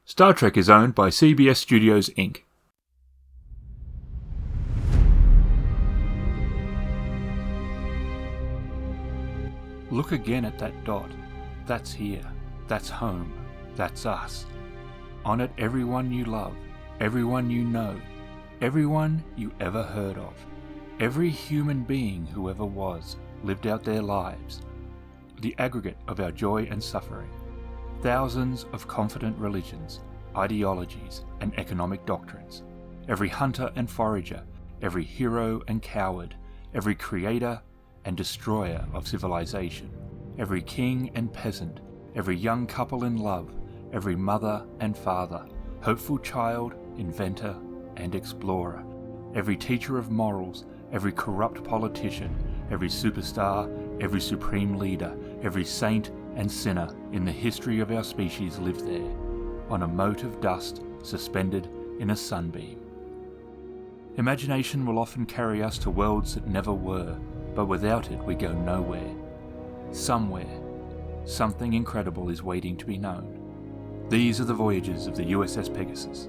Star Trek is owned by CBS Studios, Inc. Look again at that dot. That's here. That's home. That's us. On it, everyone you love, everyone you know, everyone you ever heard of. Every human being who ever was lived out their lives. The aggregate of our joy and suffering. Thousands of confident religions, ideologies, and economic doctrines. Every hunter and forager, every hero and coward, every creator and destroyer of civilization, every king and peasant, every young couple in love, every mother and father, hopeful child, inventor, and explorer, every teacher of morals, every corrupt politician, every superstar, every supreme leader, every saint and sinner in the history of our species lived there, on a mote of dust suspended in a sunbeam. Imagination will often carry us to worlds that never were, but without it we go nowhere. Somewhere, something incredible is waiting to be known. These are the voyages of the U.S.S. Pegasus.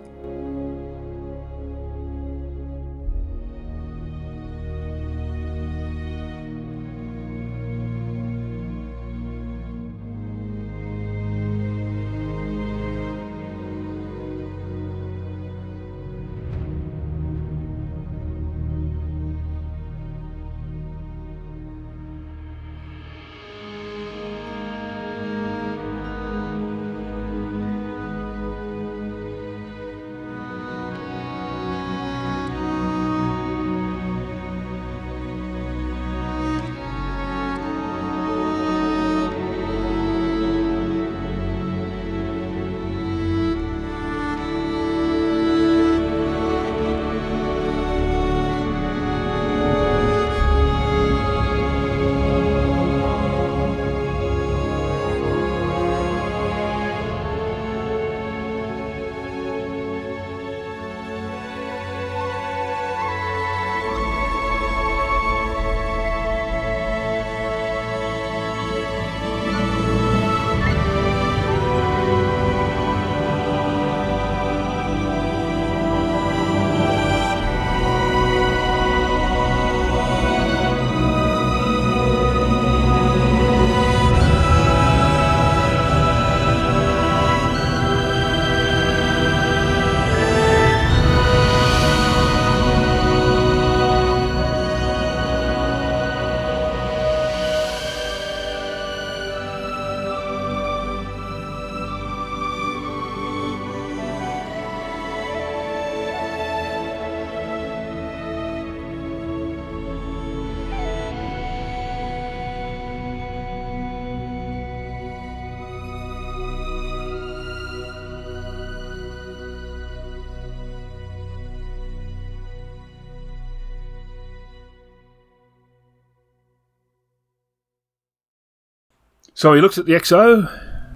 So he looks at the XO.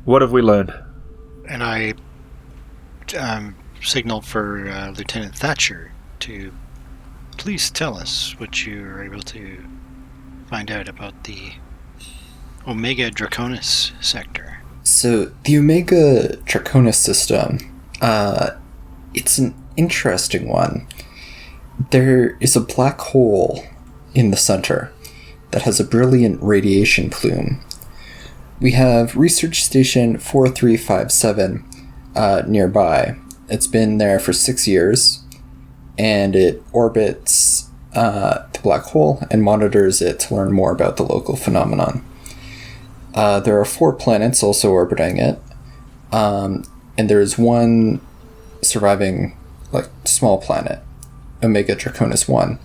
What have we learned? And I signaled for Lieutenant Thatcher to please tell us what you were able to find out about the Omega Draconis sector. So the Omega Draconis system, it's an interesting one. There is a black hole in the center that has a brilliant radiation plume. We have Research Station 4357 nearby. It's been there for 6 years, and it orbits the black hole and monitors it to learn more about the local phenomenon. There are 4 planets also orbiting it, and there is one surviving small planet, Omega Draconis 1,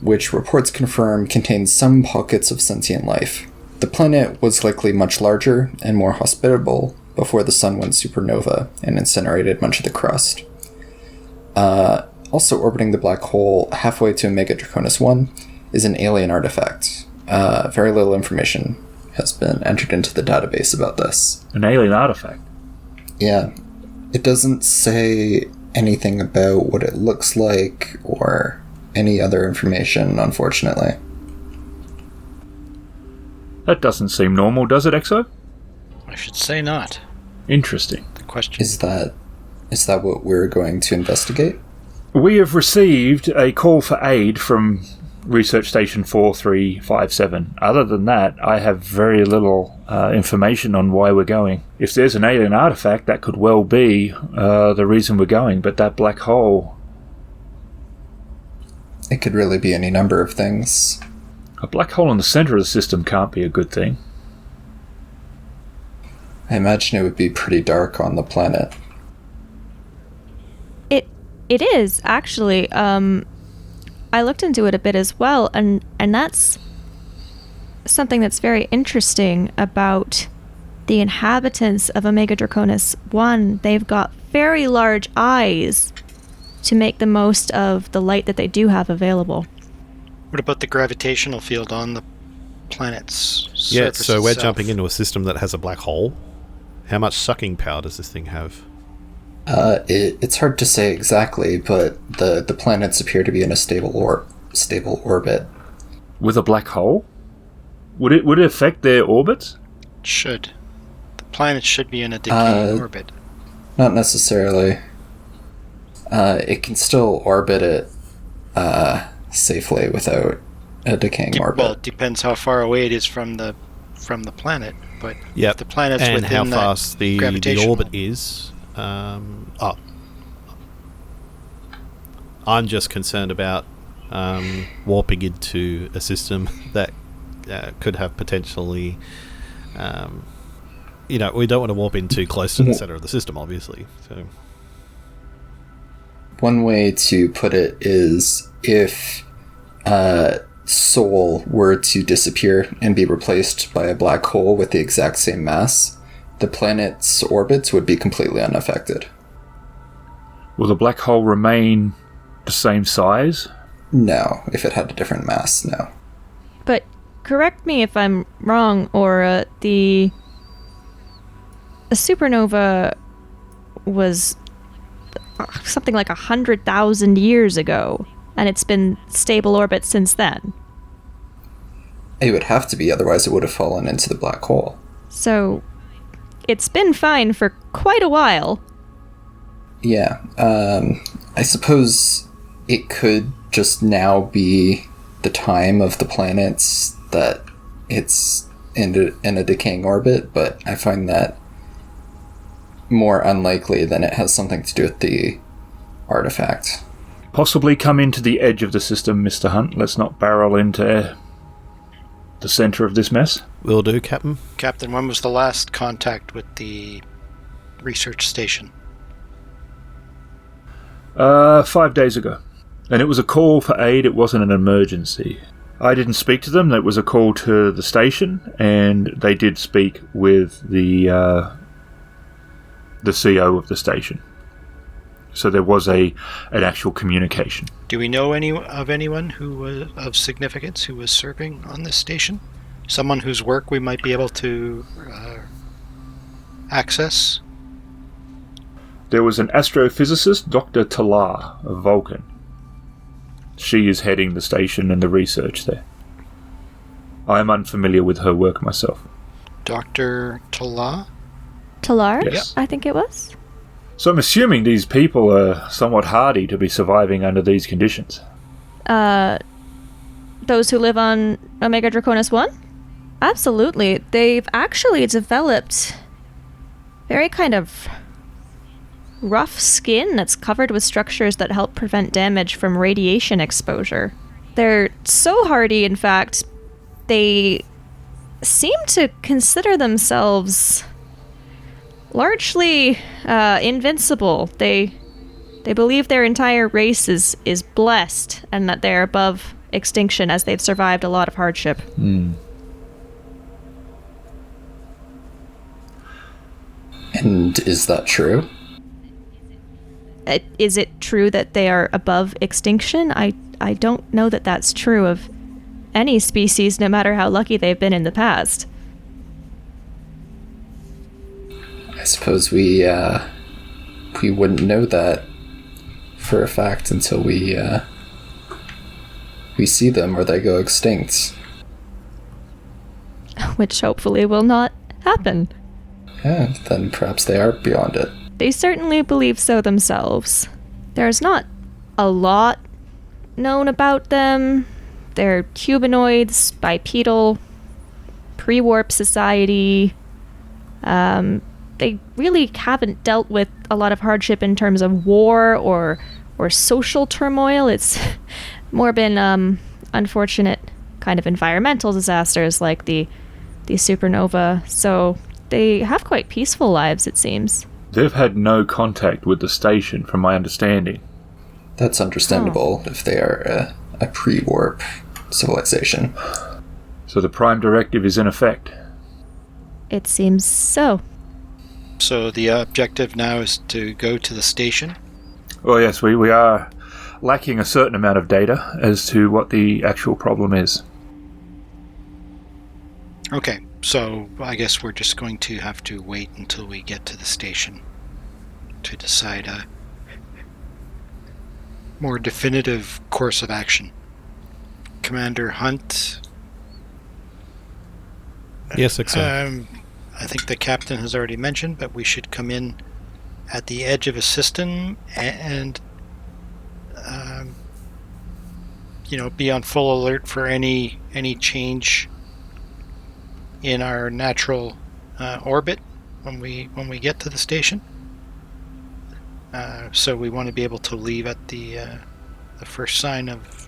which reports confirm contains some pockets of sentient life. The planet was likely much larger and more hospitable before the sun went supernova and incinerated much of the crust. Also orbiting the black hole halfway to Omega Draconis 1 is an alien artifact. Very little information has been entered into the database about this. An alien artifact? Yeah. It doesn't say anything about what it looks like or any other information, unfortunately. That doesn't seem normal, does it, Exo? I should say not. Interesting. The question is that Is that what we're going to investigate? We have received a call for aid from Research Station 4357. Other than that, I have very little information on why we're going. If there's an alien artifact, that could well be the reason we're going, but that black hole... It could really be any number of things. A black hole in the center of the system can't be a good thing. I imagine it would be pretty dark on the planet. It is, actually. I looked into it a bit as well, and that's something that's very interesting about the inhabitants of Omega Draconis. One, they've got very large eyes to make the most of the light that they do have available. What about the gravitational field on the planet's surface Yeah, so we're itself? jumping into a system that has a black hole. How much sucking power does this thing have? It's hard to say exactly, but the planets appear to be in a stable orbit. With a black hole? Would it affect their orbits? Should. The planet should be in a decaying orbit. Not necessarily. It can still orbit it safely without a decaying orbit. Well, it depends how far away it is from the planet. But Yep. if the planet's and within how that fast the gravitational- orbit is. I'm just concerned about warping into a system that could have potentially... we don't want to warp in too close to the center of the system, obviously. So One way to put it is if Sol were to disappear and be replaced by a black hole with the exact same mass, the planet's orbits would be completely unaffected. Will the black hole remain the same size? No, if it had a different mass, no. But correct me if I'm wrong, or the supernova was something like 100,000 years ago, and it's been stable orbit since then. It would have to be, otherwise it would have fallen into the black hole. So it's been fine for quite a while. Yeah, I suppose it could just now be the time of the planets that it's in a decaying orbit, but I find that more unlikely than it has something to do with the artifact. Possibly come into the edge of the system, Mr. Hunt. Let's not barrel into the center of this mess. will do, Captain. Captain, when was the last contact with the research station? 5 days ago. And it was a call for aid, it wasn't an emergency. I didn't speak to them, it was a call to the station, and they did speak with the CO of the station. So there was an actual communication. Do we know anyone who was of significance who was serving on this station? Someone whose work we might be able to access? There was an astrophysicist, Dr. Talar of Vulcan. She is heading the station and the research there. I am unfamiliar with her work myself. Dr. Tala? Talar, Yes. I think it was. So I'm assuming these people are somewhat hardy to be surviving under these conditions. Those who live on Omega Draconis 1? Absolutely. They've actually developed very kind of rough skin that's covered with structures that help prevent damage from radiation exposure. They're so hardy, in fact, they seem to consider themselves largely invincible. They believe their entire race is blessed and that they're above extinction as they've survived a lot of hardship. And is that true? Is it true that they are above extinction? I don't know that that's true of any species, no matter how lucky they've been in the past. I suppose we wouldn't know that for a fact until we see them or they go extinct. Which hopefully will not happen. Yeah, then perhaps they are beyond it. They certainly believe so themselves. There's not a lot known about them. They're humanoids, bipedal, pre-warp society. They really haven't dealt with a lot of hardship in terms of war or social turmoil. It's more been unfortunate kind of environmental disasters like the supernova. So they have quite peaceful lives, it seems. They've had no contact with the station, from my understanding. That's understandable if they are a pre-warp civilization. So the Prime Directive is in effect. It seems so. So the objective now is to go to the station. Well, yes, we are lacking a certain amount of data as to what the actual problem is. Okay, so I guess we're just going to have to wait until we get to the station to decide a more definitive course of action. Commander Hunt. Yes, excellent. I think the captain has already mentioned, but we should come in at the edge of a system and be on full alert for any change in our natural orbit when we get to the station. So we want to be able to leave at the first sign of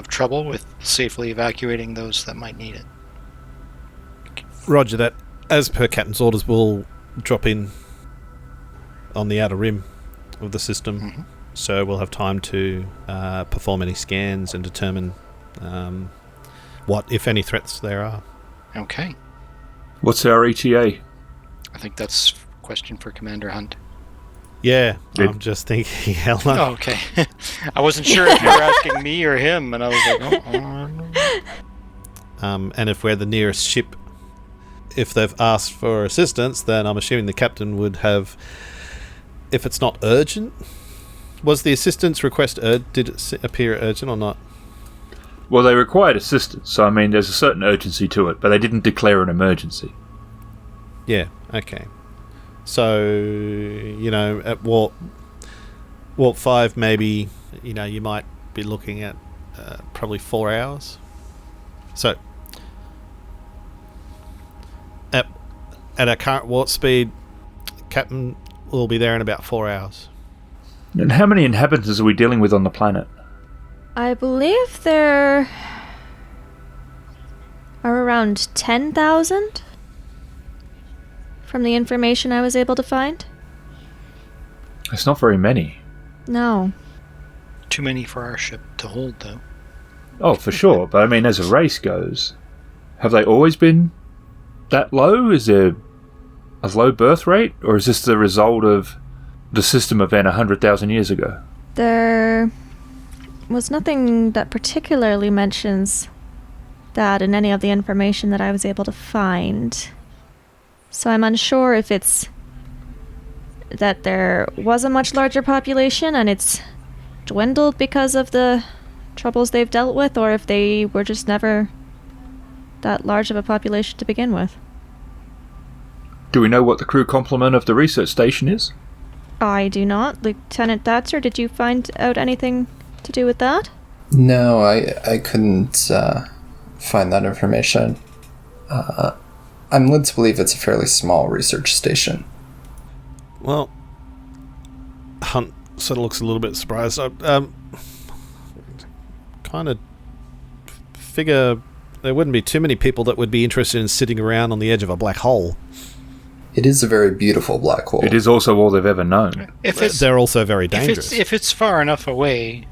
trouble, with safely evacuating those that might need it. Roger that. As per Captain's orders, we'll drop in on the outer rim of the system, Mm-hmm. so we'll have time to perform any scans and determine what, if any, threats there are. Okay. What's our ETA? I think that's a question for Commander Hunt. Yeah, I'm just thinking, Helen. Oh, okay. I wasn't sure if you were asking me or him, and I was like, oh. And if we're the nearest ship, if they've asked for assistance, then I'm assuming the captain would have, if it's not urgent. Was the assistance request did it appear urgent or not? Well, they required assistance, so I mean, there's a certain urgency to it, but they didn't declare an emergency. Yeah, okay. So, at warp 5, maybe, you might be looking at probably 4 hours. So, at our current warp speed, Captain will be there in about 4 hours. And how many inhabitants are we dealing with on the planet? I believe there are around 10,000 from the information I was able to find. It's not very many. No. Too many for our ship to hold, though. Oh, for sure. But I mean, as a race goes, have they always been that low? Is there a low birth rate? Or is this the result of the system event 100,000 years ago? There was nothing that particularly mentions that in any of the information that I was able to find. So I'm unsure if it's that there was a much larger population and it's dwindled because of the troubles they've dealt with, or if they were just never that large of a population to begin with. Do we know what the crew complement of the research station is? I do not. Lieutenant Thatcher, did you find out anything to do with that? No, I couldn't find that information. I'm led to believe it's a fairly small research station. Well, Hunt sort of looks a little bit surprised. I kind of figure there wouldn't be too many people that would be interested in sitting around on the edge of a black hole. It is a very beautiful black hole. It is also all they've ever known. They're also very dangerous. If it's far enough away,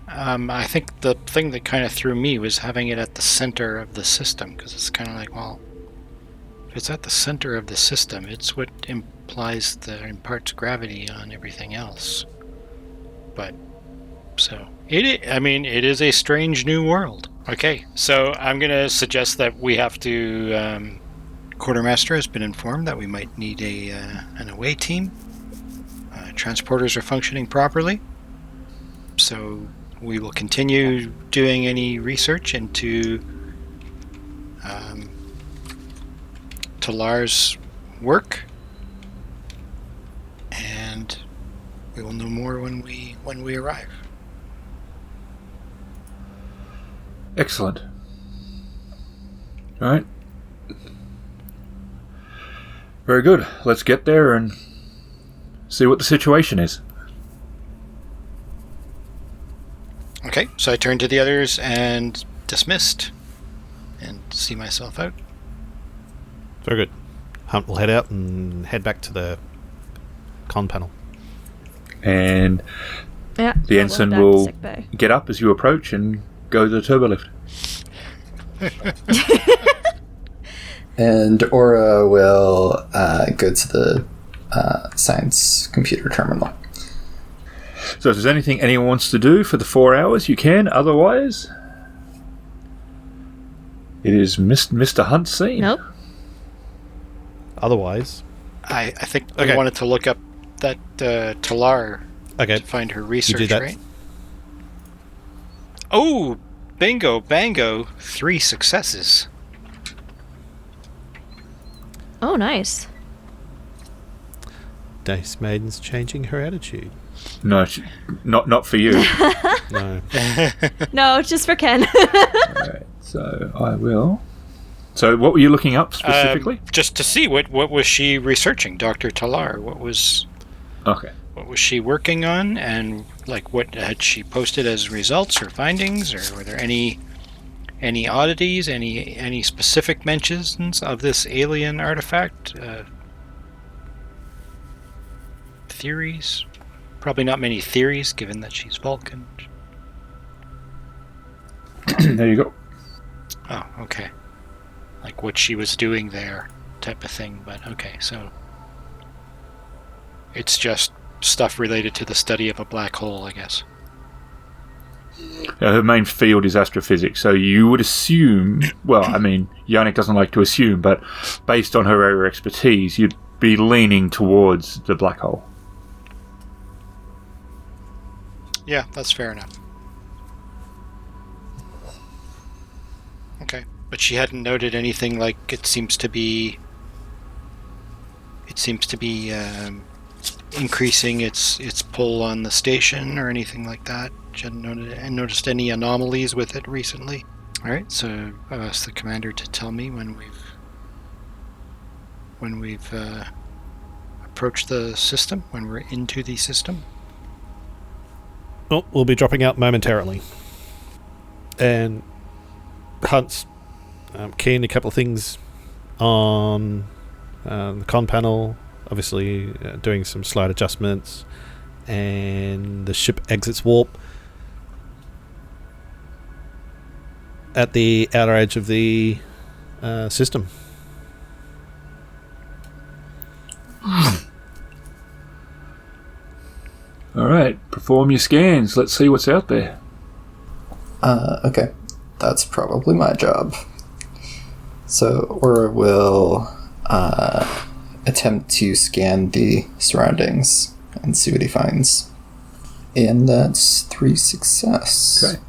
I think the thing that kind of threw me was having it at the center of the system, because it's kind of like, well, if it's at the center of the system, it's what imparts gravity on everything else. But so it is a strange new world. Okay, so I'm gonna suggest that we have to. Quartermaster has been informed that we might need an away team. Transporters are functioning properly, so we will continue doing any research into Tallar's work, We will know more when we arrive. Excellent. All right. Very good. Let's get there and see what the situation is. Okay, so I turn to the others and dismissed, and see myself out. Very good. Hunt will head out and head back to the con panel. And Yeah. the I'll ensign walk back to will sickbay. get up as you approach and go to the turbolift. And Aura will go to the science computer terminal. So if there's anything anyone wants to do for the 4 hours, you can. Otherwise, it is Mr. Hunt's scene. Nope. Otherwise, I think we Okay. wanted to look up that Talar okay, to find her you research, do that. right? Oh, bingo, bango, 3 successes. Oh, nice. Dice Maiden's changing her attitude. No, not for you. No. No, just for Ken. Alright, so I will. So what were you looking up specifically? Just to see what was she researching, Dr. Talar? What was she working on, and like what had she posted as results or findings, or were there any oddities, any specific mentions of this alien artifact? Theories? Probably not many theories, given that she's Vulcan. There you go. Oh, okay. Like what she was doing there, type of thing. But okay, so it's just stuff related to the study of a black hole, I guess. Her main field is astrophysics, so you would assume, well, I mean, Yennek doesn't like to assume, but based on her area of expertise, you'd be leaning towards the black hole. Yeah, that's fair enough. Okay, but she hadn't noted anything like it seems to be increasing its pull on the station or anything like that. She hadn't noticed any anomalies with it recently. All right, so I've asked the commander to tell me when we've approached the system, when we're into the system. Oh, we'll be dropping out momentarily. And Hunt's keen a couple of things on the con panel, obviously doing some slight adjustments, and the ship exits warp at the outer edge of the system. Alright, perform your scans. Let's see what's out there. Okay. That's probably my job. So Aura will attempt to scan the surroundings and see what he finds. And that's 3 success. Okay.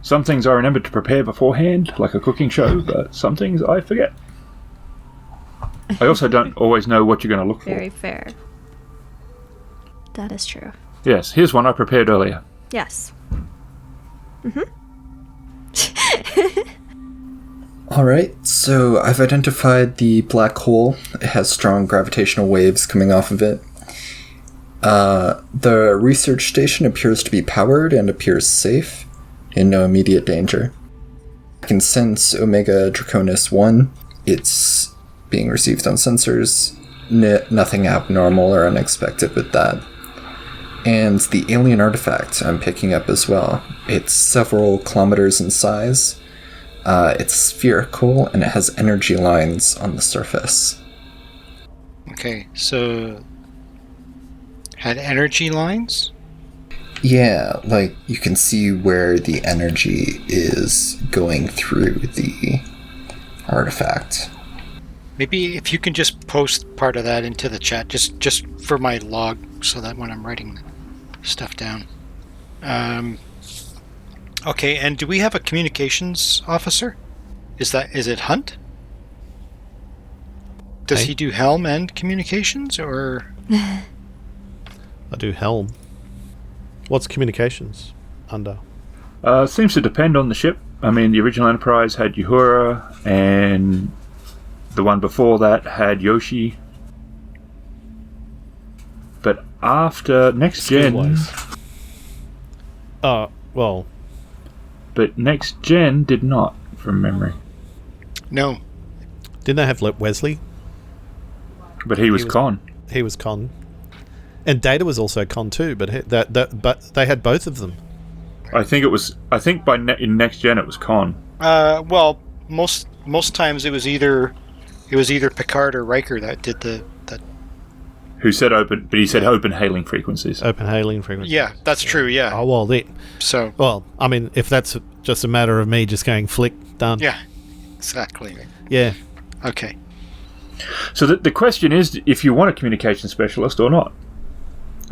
Some things I remember to prepare beforehand, like a cooking show, but some things I forget. I also don't always know what you're going to look Very for. fair. That is true. Yes, here's one I prepared earlier. Yes. Alright, so I've identified the black hole. It has strong gravitational waves coming off of it. The research station appears to be powered and appears safe, in no immediate danger. I can sense Omega Draconis 1. It's being received on sensors. Nothing abnormal or unexpected with that. And the alien artifact I'm picking up as well. It's several kilometers in size. It's spherical, and it has energy lines on the surface. Okay, so had energy lines? Yeah, like you can see where the energy is going through the artifact. Maybe if you can just post part of that into the chat, just for my log, so that when I'm writing stuff down. Okay, and do we have a communications officer? Is it Hunt? Does he do helm and communications, or? I do helm. What's communications under? Seems to depend on the ship. I mean, the original Enterprise had Uhura, and the one before that had Yoshi. But after Next Gen... Skill-wise. Well... But Next Gen did not, from memory. No. Didn't they have Wesley? But he was con. He was con. And Data was also con too, but but they had both of them. I think in Next Gen it was con. Well, most times it was either Picard or Riker that did that. Who said open? But he said open hailing frequencies. Open hailing frequencies. Yeah, that's true. Yeah. Oh well, So. Well, I mean, if that's just a matter of me just going flick done. Yeah. Exactly. Yeah. Okay. So the question is, if you want a communication specialist or not,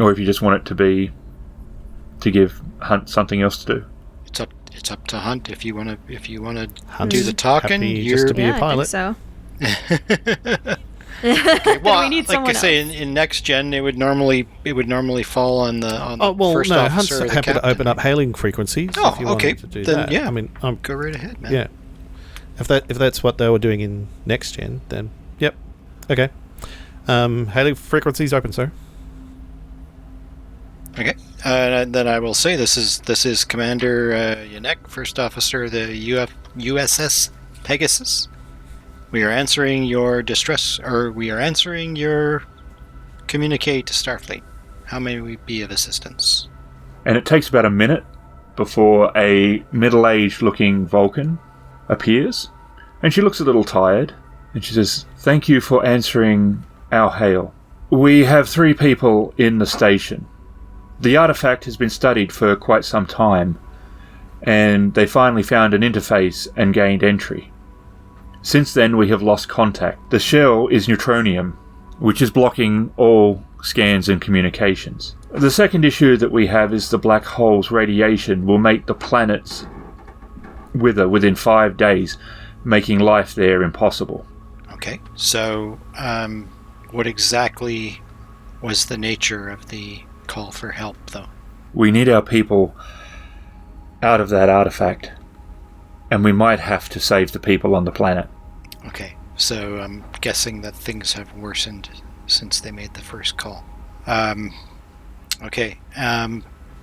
or if you just want it to give Hunt something else to do. It's up to Hunt if you want to Hunt do the talking. happy You're just to be a I pilot. think so. Okay, well, We need like I someone say, else. in Next Gen, it would normally fall on the Oh well, first no. officer Hunt's or the happy to captain. open up hailing frequencies. Oh, if you okay. wanted to do Then, that. yeah. I mean, Go right ahead, man. yeah. If that's what they were doing in Next Gen, then yep. Okay. Hailing frequencies open, sir. Okay. Then I will say this is Commander Yennek, First Officer of the U.S.S. Pegasus. We are answering your communicate to Starfleet. How may we be of assistance? And it takes about a minute before a middle-aged looking Vulcan appears, and she looks a little tired, and she says, "Thank you for answering our hail. We have 3 people in the station. The artifact has been studied for quite some time, and they finally found an interface and gained entry. Since then, we have lost contact. The shell is neutronium, which is blocking all scans and communications. The second issue that we have is the black hole's radiation will make the planets wither within 5 days, making life there impossible." Okay. So, what exactly was the nature of the call for help, though? We need our people out of that artifact, and we might have to save the people on the planet. Okay. So I'm guessing that things have worsened since they made the first call. Okay.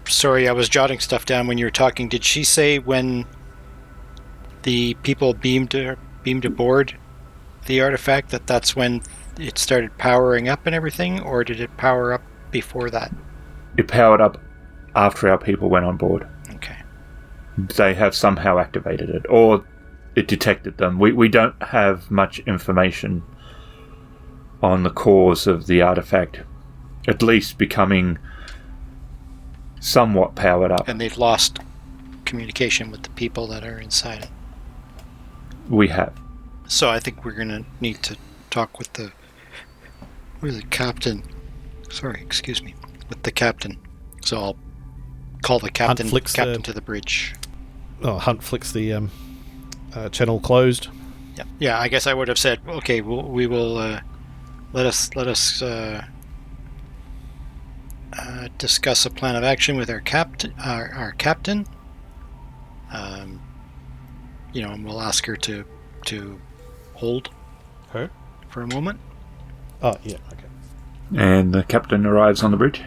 Sorry, I was jotting stuff down when you were talking. Did she say when the people beamed aboard the artifact that's when it started powering up and everything, or did it power up before that? It powered up after our people went on board. Okay. They have somehow activated it, or it detected them. We don't have much information on the cause of the artifact, at least becoming somewhat powered up. And they've lost communication with the people that are inside it. We have. So I think we're going to need to talk with the captain. Sorry, excuse me. With the captain. So I'll call the captain to the bridge. Oh, Hunt flicks the channel closed. Yeah. I guess I would have said, okay, we will let us discuss a plan of action with our captain. And we'll ask her to hold her for a moment. Oh yeah, okay. And the captain arrives on the bridge.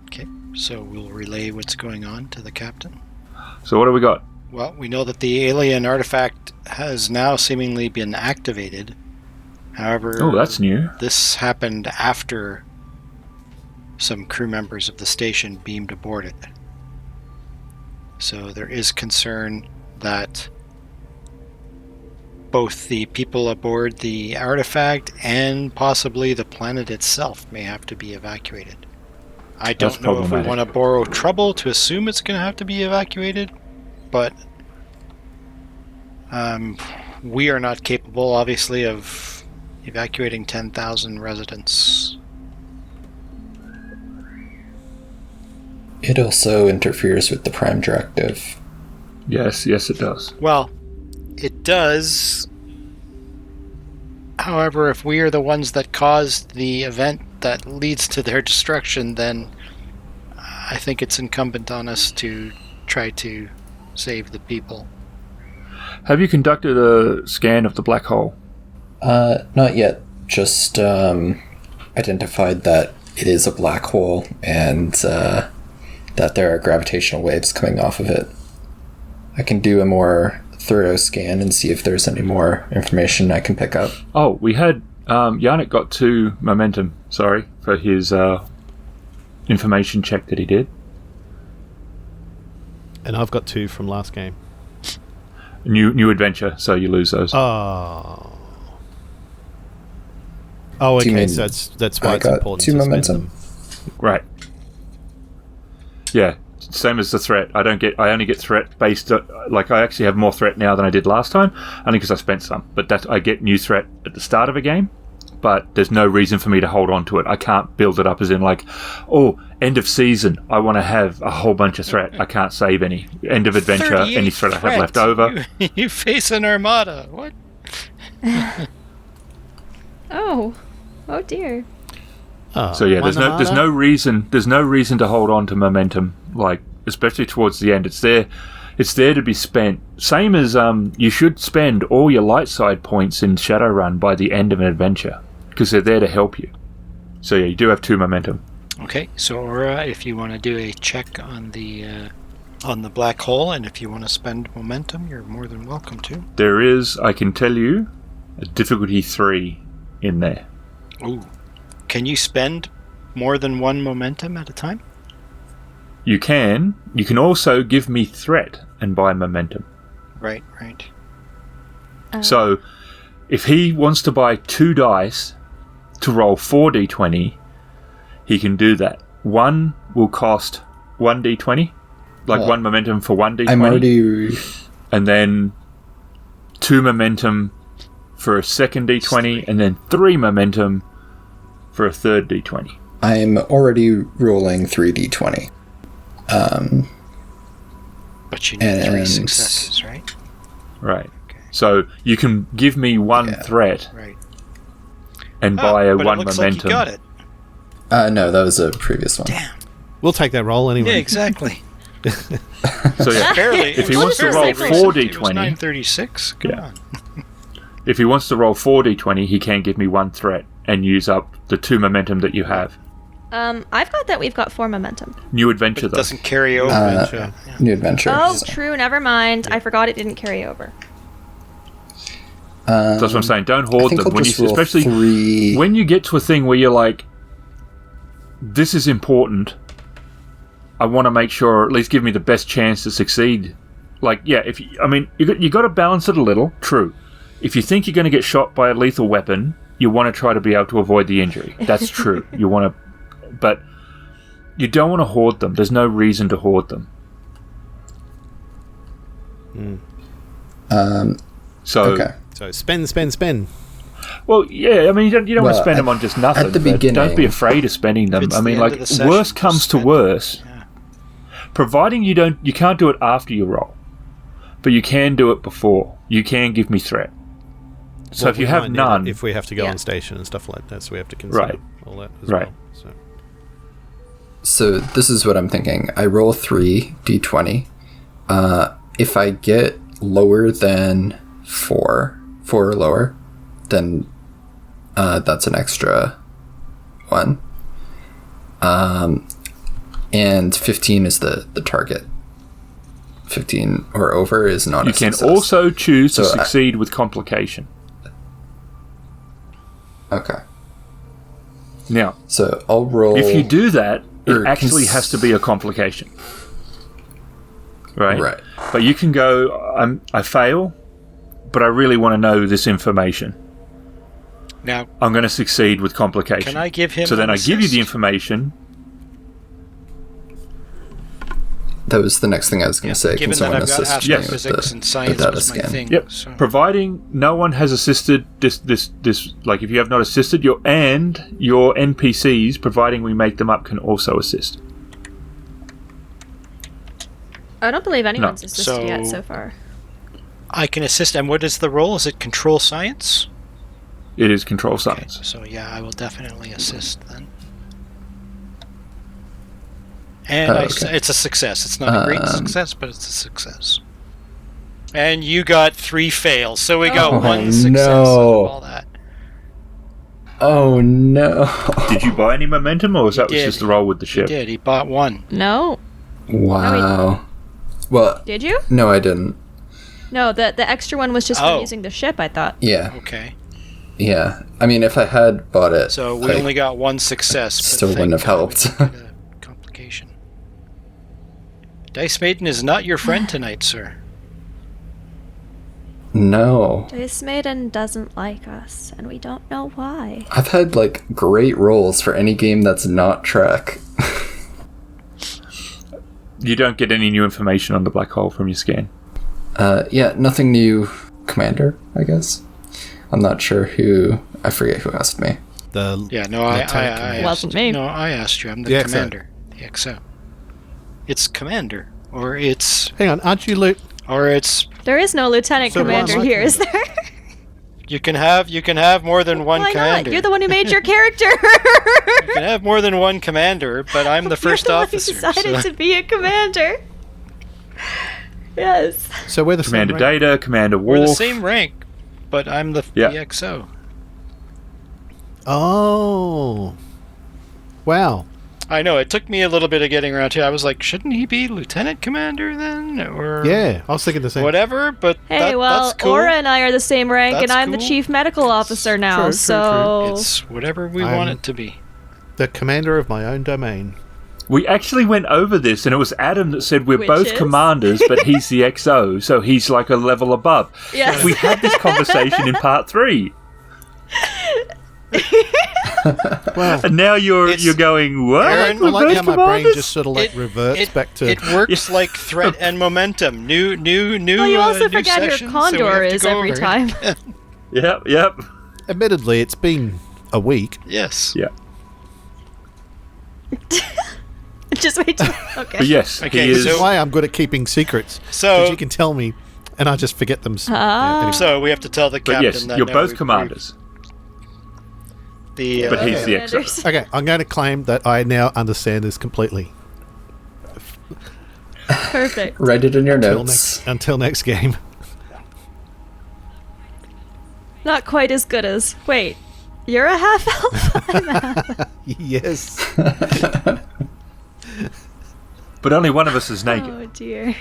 Okay, so we'll relay what's going on to the captain. So what do we got? Well, we know that the alien artifact has now seemingly been activated. However, that's new. This happened after some crew members of the station beamed aboard it. So there is concern that both the people aboard the artifact and possibly the planet itself may have to be evacuated. I don't know if we want to borrow trouble to assume it's going to have to be evacuated, but we are not capable, obviously, of evacuating 10,000 residents. It also interferes with the Prime Directive. Yes, it does. Well, it does. However, if we are the ones that caused the event that leads to their destruction, then I think it's incumbent on us to try to save the people. Have you conducted a scan of the black hole? Not yet. Just identified that it is a black hole and that there are gravitational waves coming off of it. I can do a more thorough scan and see if there's any more information I can pick up. Oh, we had Yennek got 2 momentum, for his information check that he did. And I've got 2 from last game. New adventure, so you lose those. Oh, Do you okay, mean so that's why I it's got important 2 to spend momentum? them. Right. Yeah, same as the threat. I only get threat based. I actually have more threat now than I did last time, only because I spent some. But I get new threat at the start of a game, but there's no reason for me to hold on to it. I can't build it up as in end of season, I want to have a whole bunch of threat. I can't save any. End of adventure, any threat I have left over. You face an armada. What? Oh dear. Oh, So yeah, one there's no reason to hold on to momentum, especially towards the end. It's there to be spent. Same as you should spend all your light side points in Shadowrun by the end of an adventure, because they're there to help you. So yeah, you do have 2 momentum. Okay, so Aura, if you want to do a check on the black hole, and if you want to spend momentum, you're more than welcome to. There is, I can tell you, a difficulty 3 in there. Ooh. Can you spend more than 1 momentum at a time? You can. You can also give me threat and buy momentum. Right. So, if he wants to buy 2 dice to roll 4d20, he can do that. 1 will cost 1d20, 1 momentum for 1d20. I'm already... And then 2 momentum for a second d20, and then 3 momentum for a third d20. I'm already rolling 3d20. But you need 3 successes, right? Right. Okay. So you can give me 1 threat Right. and buy a but 1 it looks momentum. Like you got it. No, that was a previous one. Damn. We'll take that roll anyway. Yeah, exactly. So yeah, Barely. if he wants to It was roll recent. 4d20, It was 936. Come Yeah. on. if he wants to roll 4d20, he can give me 1 threat and use up the 2 momentum that you have. I've got that. We've got 4 momentum. New adventure, But it though. doesn't carry over. Adventure. New adventure. Oh, so. true. Never mind. I forgot it didn't carry over. That's what I'm saying. Don't I hoard think them. I'll When just you, roll especially 3. when you get to a thing where you're like, this is important, I want to make sure, or at least give me the best chance to succeed. You got to balance it a little. True. If you think you're going to get shot by a lethal weapon, you want to try to be able to avoid the injury. That's true. You want to, but you don't want to hoard them. There's no reason to hoard them. So, Okay. So spend. well, yeah. I mean, you don't want to Well, spend them on just nothing. at the but beginning- don't be afraid of spending them. it's I mean, the end of the session, worst comes just to spend worst. Yeah. Providing you can't do it after you roll, but you can do it before. You can give me threat. So Well, if you we have might need none, it if we have to go Yeah. on station and stuff like that, so we have to consider Right. all that as Right. well. So. So this is what I'm thinking. I roll 3d20. If I get lower than 4 or lower, then that's an extra 1. And 15 is the target. 15 or over is not you a can success. also choose to So succeed with complication. Okay. Now, So I'll roll... if you do that, it or actually has to be a complication. Right? Right. But you can go, I fail, but I really want to know this information. Now, I'm going to succeed with complication. can I give him So then an I give you the assist? information. That was the next thing I was going to say. Given Can that someone I've got assist me with astrophysics and science data was my scan? thing. Yep. So. Providing no one has assisted this, like if you have not assisted, your NPCs, providing we make them up, can also assist. I don't believe anyone's No. assisted yet So- so far. I can assist. And what is the role? Is it control science? It is control science. So yeah, I will definitely assist then. And okay. it's a success. It's not a great success, but it's a success. And you got 3 fails, so we got 1 success out of all that. Oh no. Did you buy any momentum, or was that just the roll with the ship? He did. He bought 1. No. Wow. Well, Did you? no, I didn't. No, the extra one was just from using the ship, I thought. Yeah. Okay. Yeah. I mean, if I had bought it, So we only got 1 success. But still wouldn't have helped. we got a complication. Dice Maiden is not your friend tonight, sir. No. Dice Maiden doesn't like us, and we don't know why. I've had, like, great rolls for any game that's not Trek. You don't get any new information on the black hole from your scan. Yeah, nothing new. Commander, I guess. I'm not sure who. I forget who asked me. I Wasn't me. No, I asked you. I'm the The XO. commander. The XO. It's commander, or it's Hang on, aren't you Luke? There is no lieutenant So why am commander I here, is there? you can have more than one Why commander. not? You're the one who made your character. You can have more than one commander, but I'm the first You're the officer. one who decided to be a commander. Yes. So we're the same Commander rank? Data, Commander We're Worf. the same rank, but I'm the XO. Oh. Wow. I know, it took me a little bit of getting around to. I was like, shouldn't he be lieutenant commander then? Or Yeah, I was thinking the same. whatever, but Hey, well, that's cool. Aura and I are the same rank, That's and I'm the cool. chief medical officer now, true, so... It's whatever we I'm- want it to be. The commander of my own domain. We actually went over this, and it was Adam that said we're Which both is? commanders, but he's the XO, so he's like a level above. Yes. We had this conversation in part 3, Well, and now you're going, what? Aaron, I We're like both how my brain commanders? just sort of like reverts back to. It works like threat and momentum. New. Well, you also new forget who session, so we Condor have to is go every over it. time. Yep. Admittedly, it's been a week. Yes. Yeah. Just wait till... Okay. But yes, Okay, he is. This is why I'm good at keeping secrets. So- Because you can tell me, and I just forget them. Anyway. So we have to tell the But captain yes, that you're no, both we- commanders. The But he's the Commanders. XO. Okay, I'm going to claim that I now understand this completely. Perfect. Write it in your Until notes. until next game. Not quite as good as... Wait. You're a half-elf? I'm a half... Yes. But only one of us is naked. Oh, dear.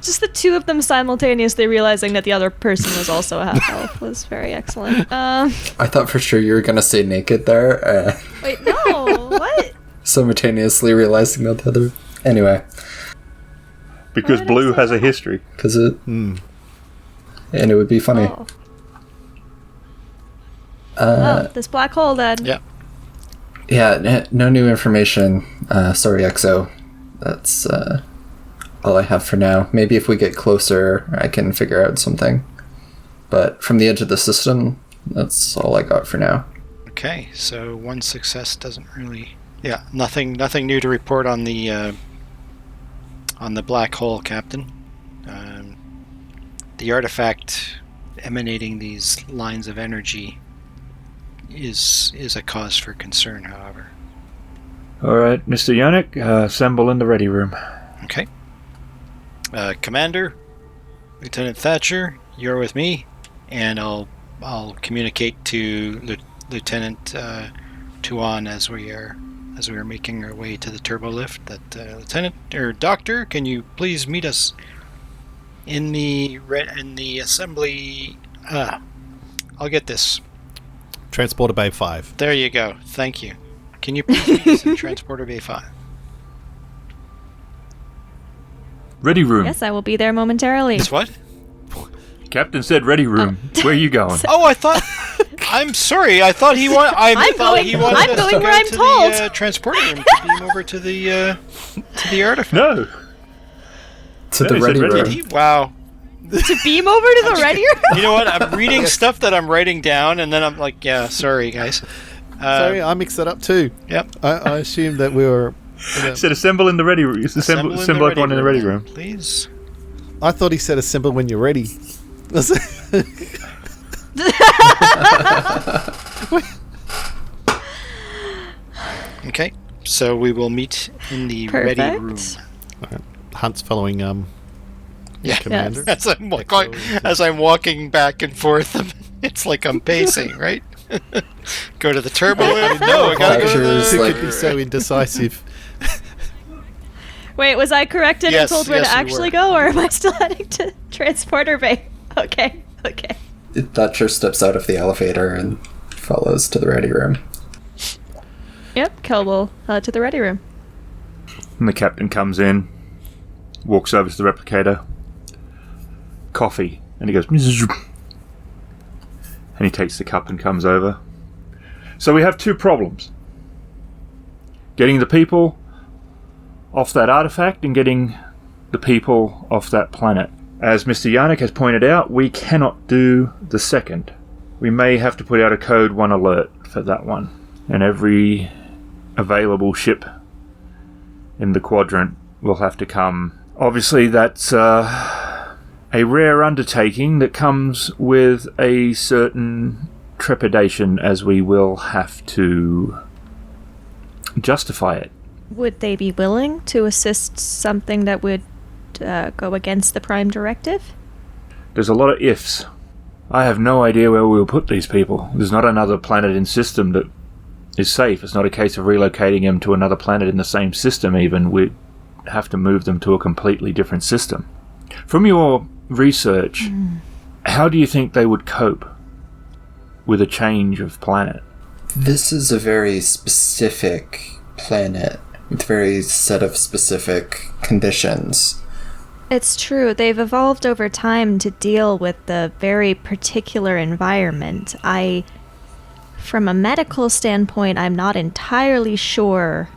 Just the two of them simultaneously realizing that the other person was also a half-elf was very excellent. I thought for sure you were gonna say naked there. Wait, no! What? Simultaneously realizing that the other. Anyway, Because Why did I Blue say has a that? history. because it. And it would be funny. Oh. Oh, this black hole then. Yeah. Yeah, no new information. Sorry, XO. That's all I have for now. Maybe if we get closer, I can figure out something. But from the edge of the system, that's all I got for now. Okay, so 1 success doesn't really. Yeah, nothing new to report on the black hole, Captain. The artifact emanating these lines of energy is a cause for concern, however. All right, Mr. Yennek, assemble in the ready room. Okay. Commander, Lieutenant Thatcher, you're with me, and I'll communicate to Lieutenant Tuan as we are making our way to the turbo lift. That Lieutenant or Doctor, can you please meet us in the assembly? I'll get this. Transporter Bay 5. There you go. Thank you. Can you please meet us in Transporter Bay 5? Ready room. Yes, I will be there momentarily. It's what? Captain said ready room. Where are you going? Oh, I thought. I'm sorry. I thought he wanted. I'm thought going- he wanted I'm us going to where go I'm to told. the transporter room to beam over to the artifact. No. To Yeah, the he said ready ready. room. Did he? Wow. To beam over to the ready room? You know what? I'm reading stuff that I'm writing down, and then I'm like, yeah, sorry, guys. Sorry, I mixed that up too. Yep. I assumed that we were. Said assemble in the ready room. Assemble everyone in the ready room. please. I thought he said assemble when you're ready. Okay, so we will meet in the Perfect. ready room. Alright. Hunt's following Yeah. Commander. Yes. As I'm walking back and forth, it's like I'm pacing, right? Go to the turbo lift. No, I gotta go to Thatcher's the... like- Could be so indecisive. Wait, was I corrected Yes, and told where yes, to you actually were. go, or am I still heading to transporter bay? Okay. Thatcher steps out of the elevator and follows to the ready room. Yep, Kelle will to the ready room. And the captain comes in, walks over to the replicator. Coffee. And he goes... And he takes the cup and comes over. So we have two problems. Getting the people off that artifact and getting the people off that planet. As Mr. Yennek has pointed out, we cannot do the second. We may have to put out a code 1 alert for that one. And every available ship in the quadrant will have to come. Obviously, that's a rare undertaking that comes with a certain trepidation, as we will have to justify it. Would they be willing to assist something that would go against the Prime Directive? There's a lot of ifs. I have no idea where we'll put these people. There's not another planet in system that is safe. It's not a case of relocating them to another planet in the same system even. We have to move them to a completely different system. From your research, how do you think they would cope with a change of planet? This is a very specific planet with very set of specific conditions. It's true. They've evolved over time to deal with the very particular environment. From a medical standpoint, I'm not entirely sure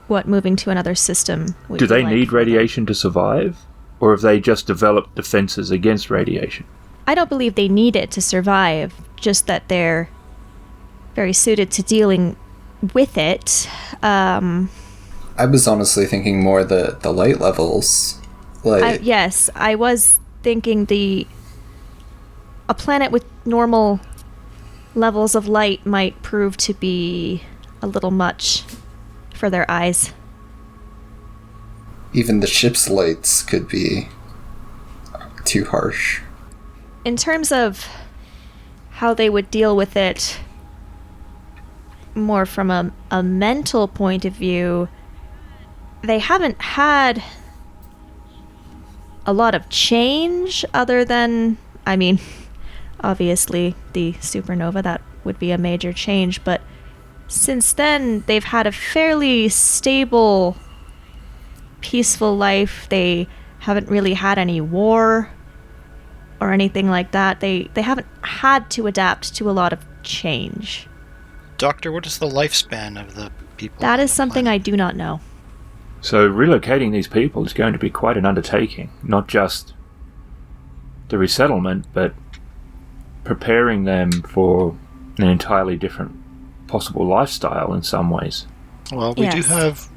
what moving to another system would Do be they like need for them. radiation to survive? Or have they just developed defenses against radiation? I don't believe they need it to survive, just that they're very suited to dealing with it. I was honestly thinking more the light levels. Yes, I was thinking a planet with normal levels of light might prove to be a little much for their eyes. Even the ship's lights could be too harsh. In terms of how they would deal with it more from a mental point of view, they haven't had a lot of change other than, obviously the supernova, that would be a major change, but since then they've had a fairly stable, peaceful life. They haven't really had any war or anything like that. They haven't had to adapt to a lot of change. Doctor, what is the lifespan of the people? That on is the something planet? I do not know. So relocating these people is going to be quite an undertaking. Not just the resettlement, but preparing them for an entirely different possible lifestyle in some ways. Well, we do Yes. have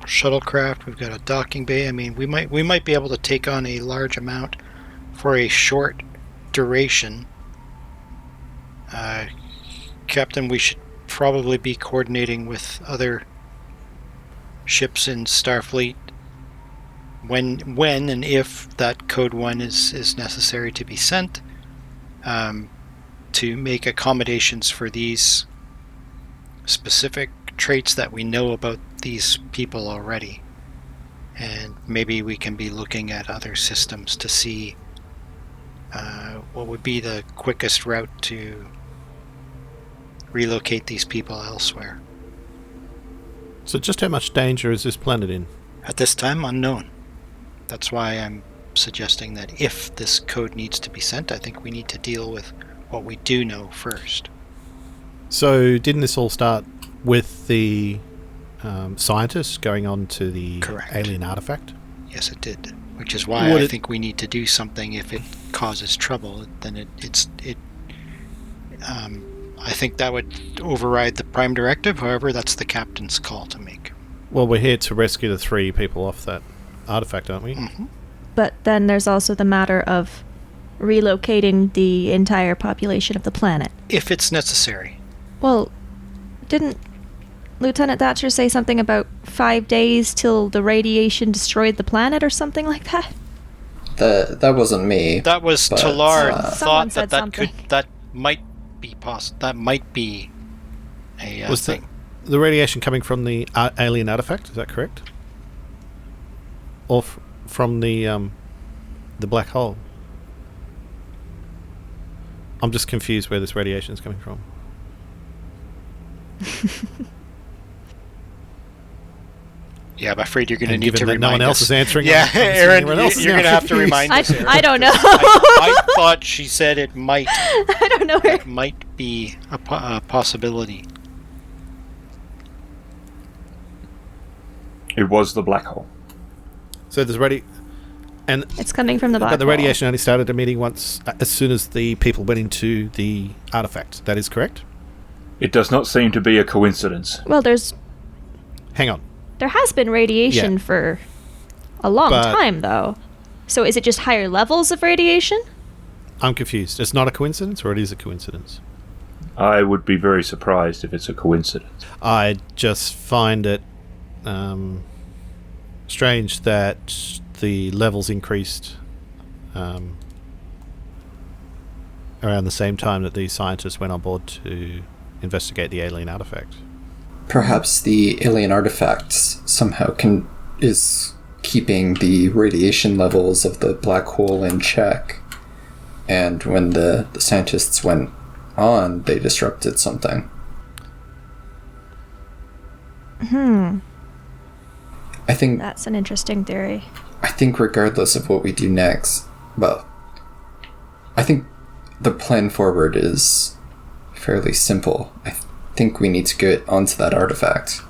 shuttlecraft. We've got a docking bay. We might be able to take on a large amount for a short duration. Captain, we should probably be coordinating with other ships in Starfleet when and if that Code 1 is necessary to be sent, to make accommodations for these specific traits that we know about these people already. And maybe we can be looking at other systems to see what would be the quickest route to relocate these people elsewhere. So just how much danger is this planet in? At this time, unknown. That's why I'm suggesting that if this code needs to be sent, I think we need to deal with what we do know first. So didn't this all start with the scientists going on to the Correct. alien artifact? Yes, it did. Which is why I think we need to do something. If it causes trouble, then I think that would override the Prime Directive. However, that's the captain's call to make. Well, we're here to rescue the 3 people off that artifact, aren't we? Mm-hmm. But then there's also the matter of relocating the entire population of the planet. If it's necessary. Well, didn't Lieutenant Thatcher say something about 5 days till the radiation destroyed the planet or something like that? That wasn't me. That was but, Talar Someone thought said something. that might be possible. That might be a Was thing. the radiation coming from the alien artifact? Is that correct? Or from the black hole? I'm just confused where this radiation is coming from. Yeah, I'm afraid you're going to And need given to that remind no one else us. is answering, Yeah, I'm assuming Aaron, everyone else is you're now going to have to confused. remind us. Aaron. I don't know. I thought she said it might. I don't know where. It might be a possibility. It was the black hole. So there's and It's coming from the black but the hole. radiation only started emitting once as soon as the people went into the artifact. That is correct. It does not seem to be a coincidence. Well, there Hang on. has been radiation Yeah. for a long But- time, though. So is it just higher levels of radiation? I'm confused. It's not a coincidence, or it is a coincidence? I would be very surprised if it's a coincidence. I just find it strange that the levels increased around the same time that these scientists went on board to investigate the alien artifact. Perhaps the alien artifacts somehow is keeping the radiation levels of the black hole in check, and when the scientists went on, they disrupted something. I think That's an interesting theory. regardless of what we do next, well, I think the plan forward is fairly simple. I think we need to get onto that artifact,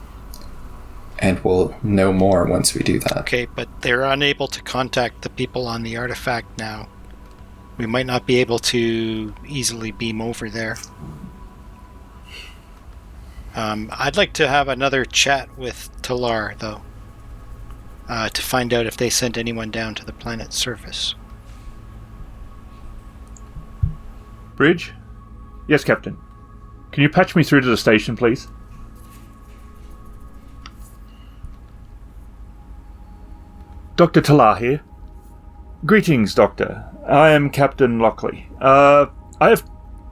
and we'll know more once we do that. Okay, but they're unable to contact the people on the artifact now. We might not be able to easily beam over there. I'd like to have another chat with Talar, though, to find out if they sent anyone down to the planet's surface. Bridge? Yes, Captain. Can you patch me through to the station, please? Dr. Talar here. Greetings, Doctor. I am Captain Lockley. I have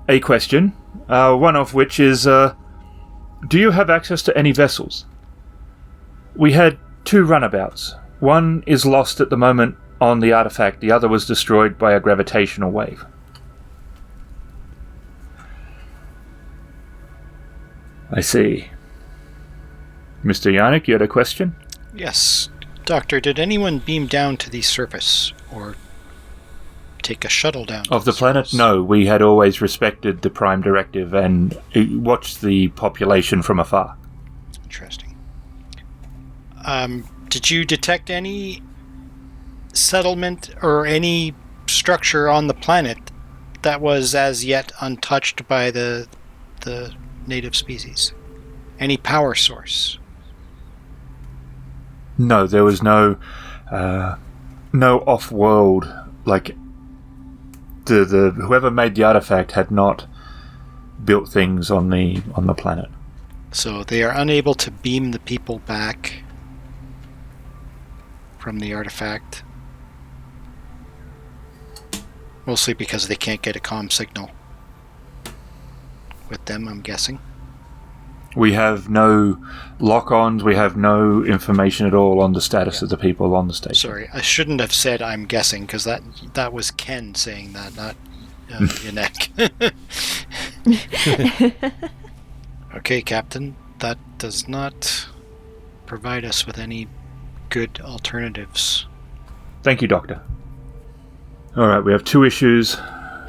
a question, one of which is, do you have access to any vessels? We had 2 runabouts. One is lost at the moment on the artifact, the other was destroyed by a gravitational wave. I see. Mr. Yennek, you had a question? Yes. Doctor, did anyone beam down to the surface, or take a shuttle down to Of the planet? surface? No, we had always respected the Prime Directive and watched the population from afar. Interesting. Did you detect any settlement or any structure on the planet that was as yet untouched by the native species? Any power source? No, there was no off-world, like the whoever made the artifact had not built things on the planet. So they are unable to beam the people back from the artifact. Mostly because they can't get a comm signal with them, I'm guessing. We have no lock-ons, we have no information at all on the status of the people on the station. Sorry, I shouldn't have said I'm guessing, because that was Ken saying that, not Yennek. Okay, Captain, that does not provide us with any good alternatives. Thank you, Doctor. Alright, we have 2 issues.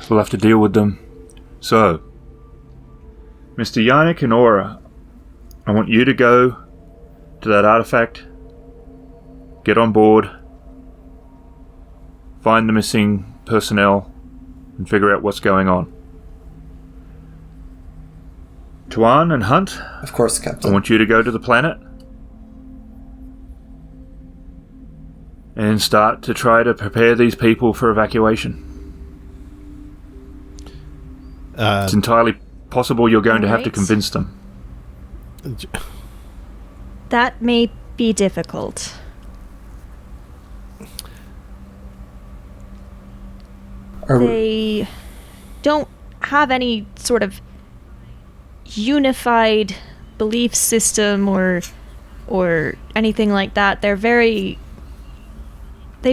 We'll have to deal with them. So, Mr. Yennek and Aura, I want you to go to that artifact, get on board, find the missing personnel, and figure out what's going on. Tuan and Hunt, Of course, I Captain. want you to go to the planet and start to try to prepare these people for evacuation. It's entirely possible you're going to have to Alright. convince them. That may be difficult. They don't have any sort of unified belief system or anything like that. They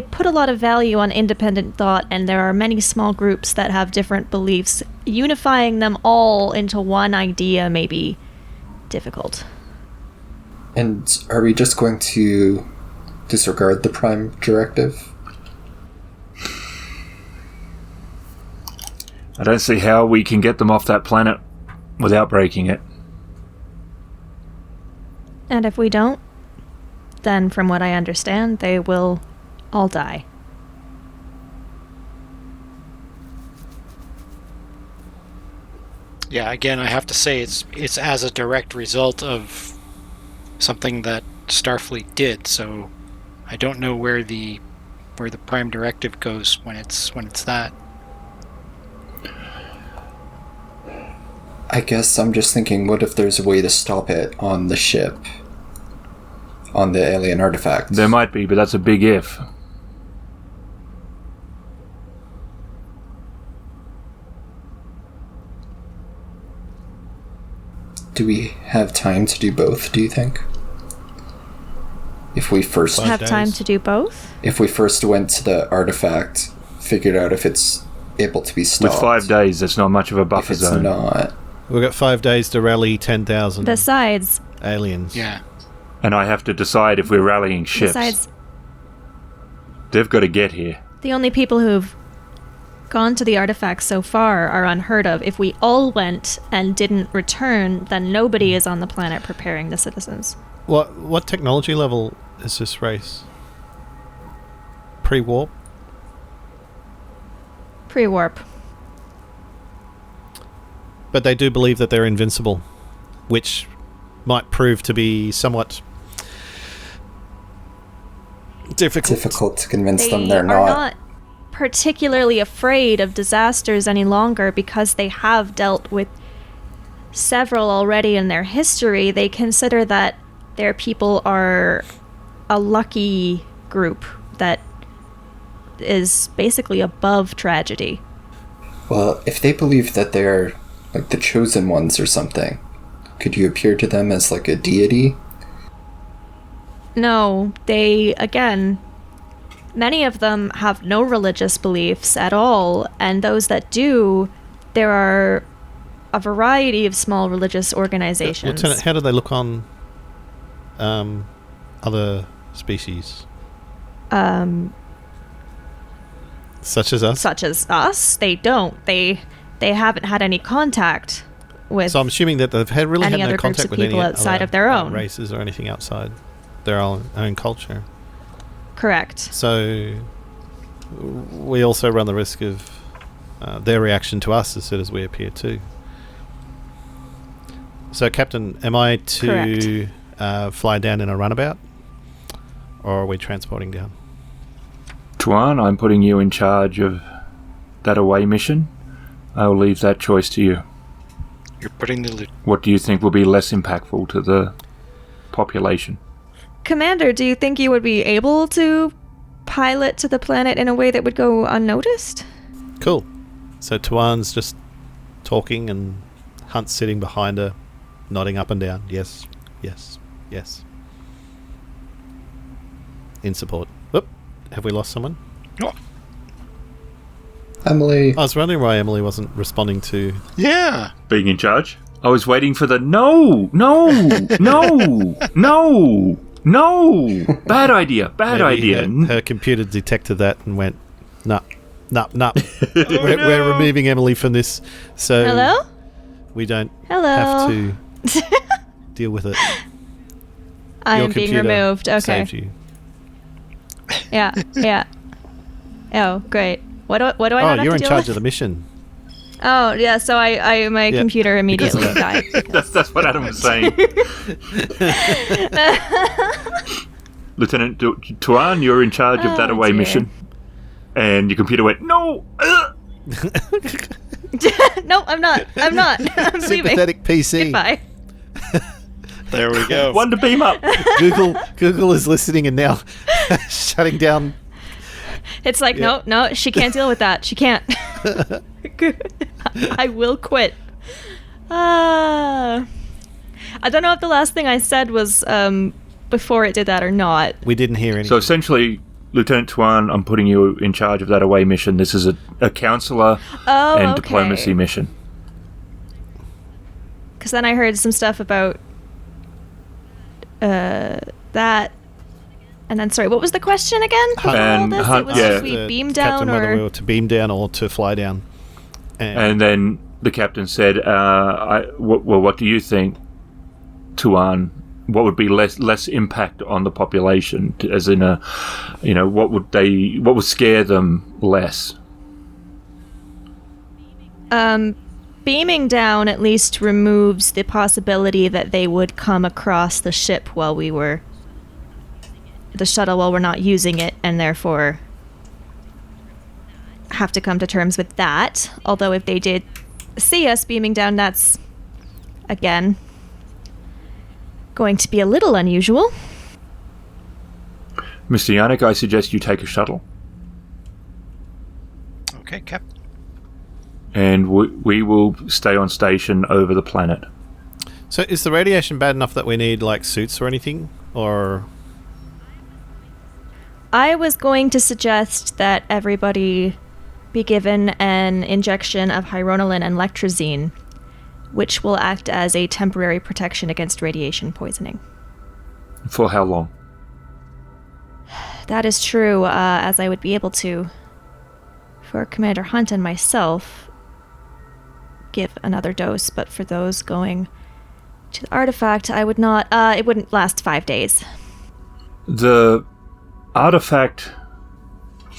put a lot of value on independent thought, and there are many small groups that have different beliefs. Unifying them all into one idea may be difficult. And are we just going to disregard the Prime Directive? I don't see how we can get them off that planet without breaking it. And if we don't, then from what I understand, they will all die. Yeah, again, I have to say it's as a direct result of something that Starfleet did, so I don't know where the Prime Directive goes when it's that. I guess I'm just thinking, what if there's a way to stop it on the ship? On the alien artifact? There might be, but that's a big if. Do we have time to do both, do you think? If we first... Have time to do both? If we first went to the artifact, figured out if it's able to be stopped. With 5 days, that's not much of a buffer if it's zone. not... We've got 5 days to rally 10,000 Besides... aliens. Yeah. And I have to decide if we're rallying ships. Besides... They've got to get here. The only people who've gone to the artifact so far are unheard of. If we all went and didn't return, then nobody is on the planet preparing the citizens. What technology level is this race? Pre-warp? Pre-warp. But they do believe that they're invincible, which might prove to be somewhat difficult to convince them They they're are not. not particularly afraid of disasters any longer because they have dealt with several already in their history. They consider that their people are a lucky group that is basically above tragedy. Well, if they believe that they're like the chosen ones or something, could you appear to them as like a deity? No, they, again, many of them have no religious beliefs at all, and those that do, there are a variety of small religious organizations. Lieutenant, how do they look on other species? Such as us? Such as us? They don't. They haven't had any contact with So I'm assuming that they've really any had other no groups contact of with any people outside other of their own. races or anything outside their own culture. Correct. So we also run the risk of their reaction to us as soon as we appear too. So, Captain, am I to fly down in a runabout, or are we transporting down? Tuan, I'm putting you in charge of that away mission. I'll leave that choice to you. You're putting the... What do you think will be less impactful to the population? Commander, do you think you would be able to pilot to the planet in a way that would go unnoticed? Cool. So Tuan's just talking and Hunt's sitting behind her, nodding up and down. Yes, yes, yes. In support. Whoop. Have we lost someone? Oh. Emily. I was wondering why Emily wasn't responding to... Yeah. Being in charge? I was waiting for the no. Bad idea. Maybe her computer detected that and went, nah. We're removing Emily from this, so Hello? we don't Hello? have to deal with it. I Your am being computer removed. Okay. saved you. Yeah. Oh, great. What do I not have you're to in deal charge with? of the mission. Oh, yeah, so my computer immediately died. That's what Adam was saying. Lieutenant Tuan, you're in charge of that away dear. mission. And your computer went, no! No, I'm not. I'm leaving. Sympathetic PC. Goodbye. There we go. One to beam up. Google is listening and now shutting down. It's like, Yeah. no, she can't deal with that. She can't. I will quit. I don't know if the last thing I said was before it did that or not. We didn't hear anything. So essentially, Lieutenant Tuan, I'm putting you in charge of that away mission. This is a counselor and diplomacy mission. Because then I heard some stuff about that. And then, sorry, what was the question again? Before all this? It was if we beam down Captain whether we or... were to beam down or to fly down. And then the captain said, what do you think, Tuan? What would be less impact on the population? As in what would scare them less? Beaming down at least removes the possibility that they would come across the ship while we were... the shuttle while we're not using it, and therefore have to come to terms with that. Although if they did see us beaming down, that's, again, going to be a little unusual. Mr. Yennek, I suggest you take a shuttle. Okay, Captain. And we will stay on station over the planet. So is the radiation bad enough that we need, like, suits or anything? Or... I was going to suggest that everybody be given an injection of hydronolin and lectrozine, which will act as a temporary protection against radiation poisoning. For how long? That is true, as I would be able to, for Commander Hunt and myself, give another dose, but for those going to the artifact, I would not. It wouldn't last 5 days. The artifact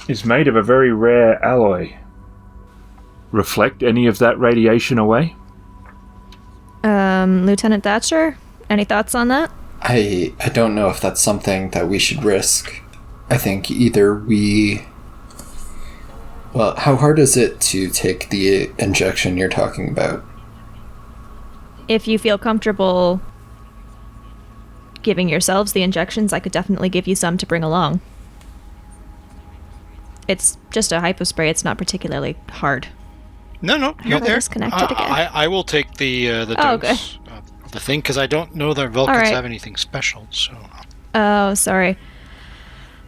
is made of a very rare alloy. Reflect any of that radiation away? Lieutenant Thatcher, any thoughts on that? I don't know if that's something that we should risk. I think either we... Well, how hard is it to take the injection you're talking about? If you feel comfortable giving yourselves the injections, I could definitely give you some to bring along. It's just a hypospray. It's not particularly hard. No, you're I there. disconnected again. I will take the dose of the thing, because I don't know that Vulcans right. have anything special. So. Oh, sorry.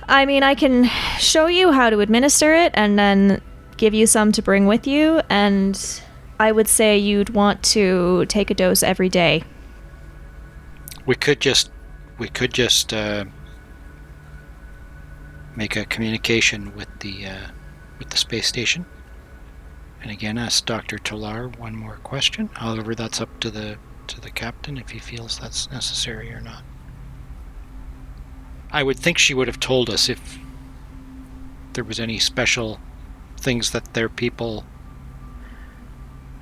I mean, I can show you how to administer it and then give you some to bring with you, and I would say you'd want to take a dose every day. We could just make a communication with the space station, and again ask Dr. Tolar one more question. However, that's up to the captain if he feels that's necessary or not. I would think she would have told us if there was any special things that their people,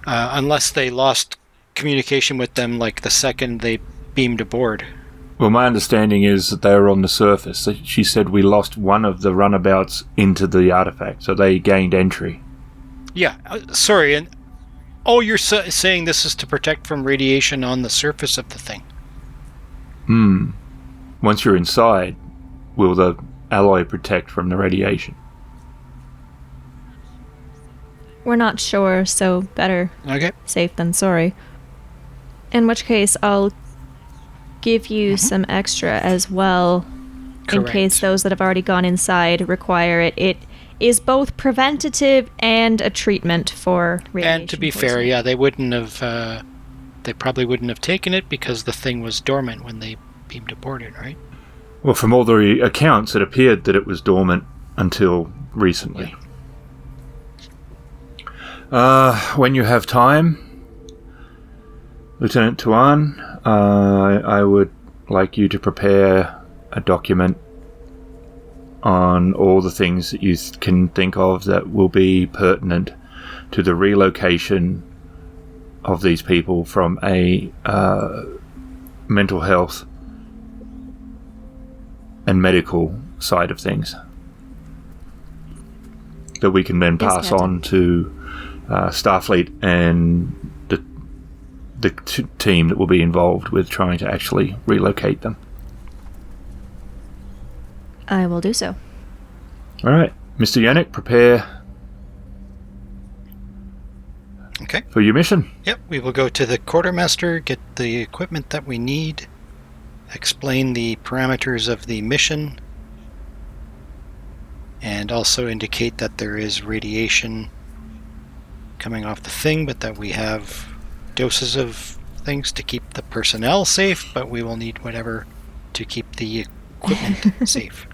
unless they lost communication with them like the second they beamed aboard. Well, my understanding is that they were on the surface. She said we lost one of the runabouts into the artifact, so they gained entry. Yeah, sorry, and you're saying this is to protect from radiation on the surface of the thing. Once you're inside, will the alloy protect from the radiation? We're not sure, so better Okay. safe than sorry. In which case, I'll give you some extra as well, in Correct. case those that have already gone inside require it. It is both preventative and a treatment for radiation And to be fair, poisoning. yeah, they wouldn't have. They probably wouldn't have taken it because the thing was dormant when they beamed aboard it, right? Well, from all the accounts, it appeared that it was dormant until recently. When you have time, Lieutenant Tuan, I would like you to prepare a document on all the things that you can think of that will be pertinent to the relocation of these people from a mental health and medical side of things that we can then Yes, pass Captain. on to Starfleet and the team that will be involved with trying to actually relocate them. I will do so. All right, Mr. Yennek, prepare Okay. for your mission. Yep, we will go to the quartermaster, get the equipment that we need, explain the parameters of the mission, and also indicate that there is radiation coming off the thing, but that we have doses of things to keep the personnel safe, but we will need whatever to keep the equipment safe.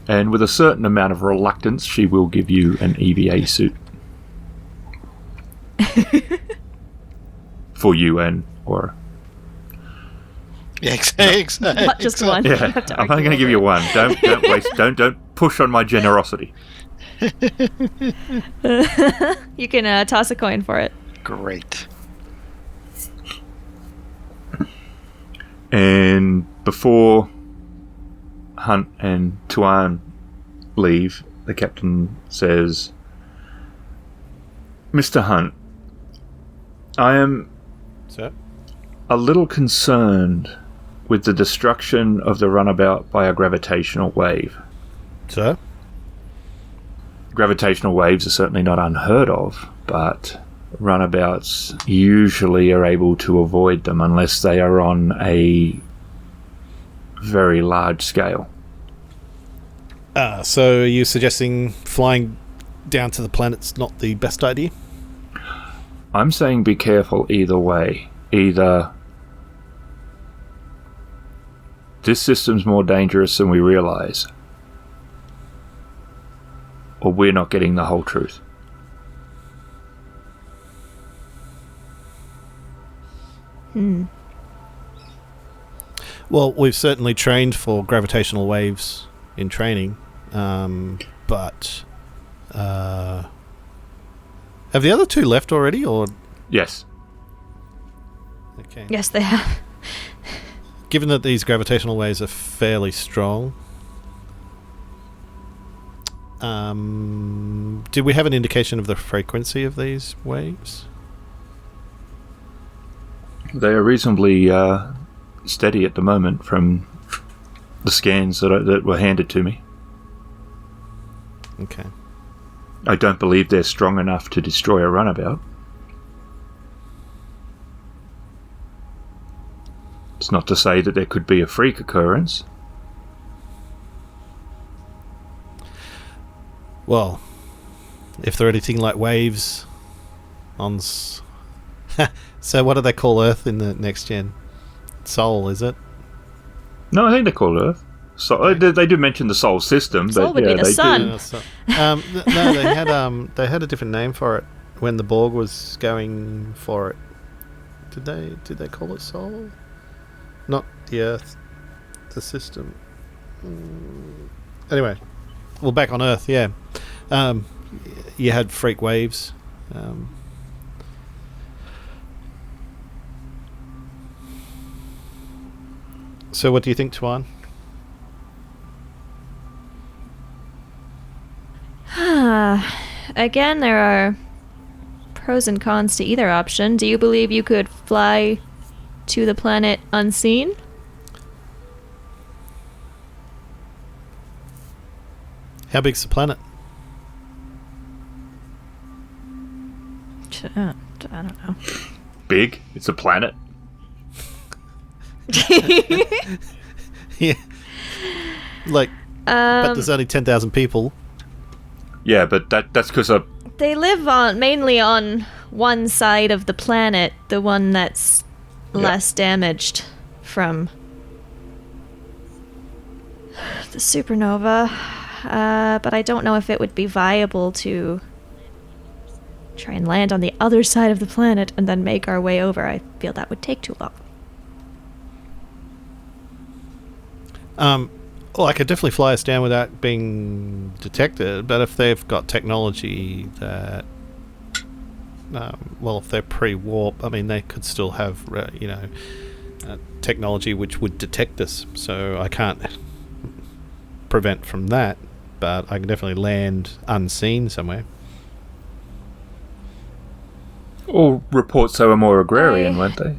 And with a certain amount of reluctance, she will give you an EVA suit. For you and Aura. Yeah, exactly. Not just one. You Yeah, have to I'm only argue going to give you one. Don't waste. Don't push on my generosity. You can toss a coin for it. Great. And before Hunt and Tuan leave, the captain says, "Mr. Hunt, I am So, a little concerned with the destruction of the runabout by a gravitational wave. so Gravitational waves are certainly not unheard of, but runabouts usually are able to avoid them unless they are on a very large scale. So are you suggesting flying down to the planet's not the best idea? I'm saying be careful either way. Either this system's more dangerous than we realize, or we're not getting the whole truth. Well, we've certainly trained for gravitational waves in training, but have the other two left already, or Yes. okay? Yes, they have. Given that these gravitational waves are fairly strong, did we have an indication of the frequency of these waves? They are reasonably steady at the moment from the scans that were handed to me. Okay. I don't believe they're strong enough to destroy a runabout. It's not to say that there could be a freak occurrence. Well, if they're anything like waves on... So what do they call Earth in the next gen? Sol, is it? No, I think they're called Earth. So they do mention the Sol system, Sol but would be yeah, the they sun. do. No, they had a different name for it when the Borg was going for it. Did they call it Sol? Not the Earth, the system. Anyway, well, back on Earth, yeah. You had freak waves. So what do you think, Tuan? Again, there are pros and cons to either option. Do you believe you could fly to the planet unseen? How big's the planet? I don't know. Big. It's a planet. Yeah. Like, but there's only 10,000 people. Yeah, but that's because They live mainly on one side of the planet, the one that's less damaged from the supernova. But I don't know if it would be viable to try and land on the other side of the planet and then make our way over. I feel that would take too long. Well, I could definitely fly us down without being detected, but if they've got technology that, well, if they're pre-warp, I mean, they could still have, technology which would detect us, so I can't prevent from that, but I can definitely land unseen somewhere. All reports they were more agrarian, weren't they?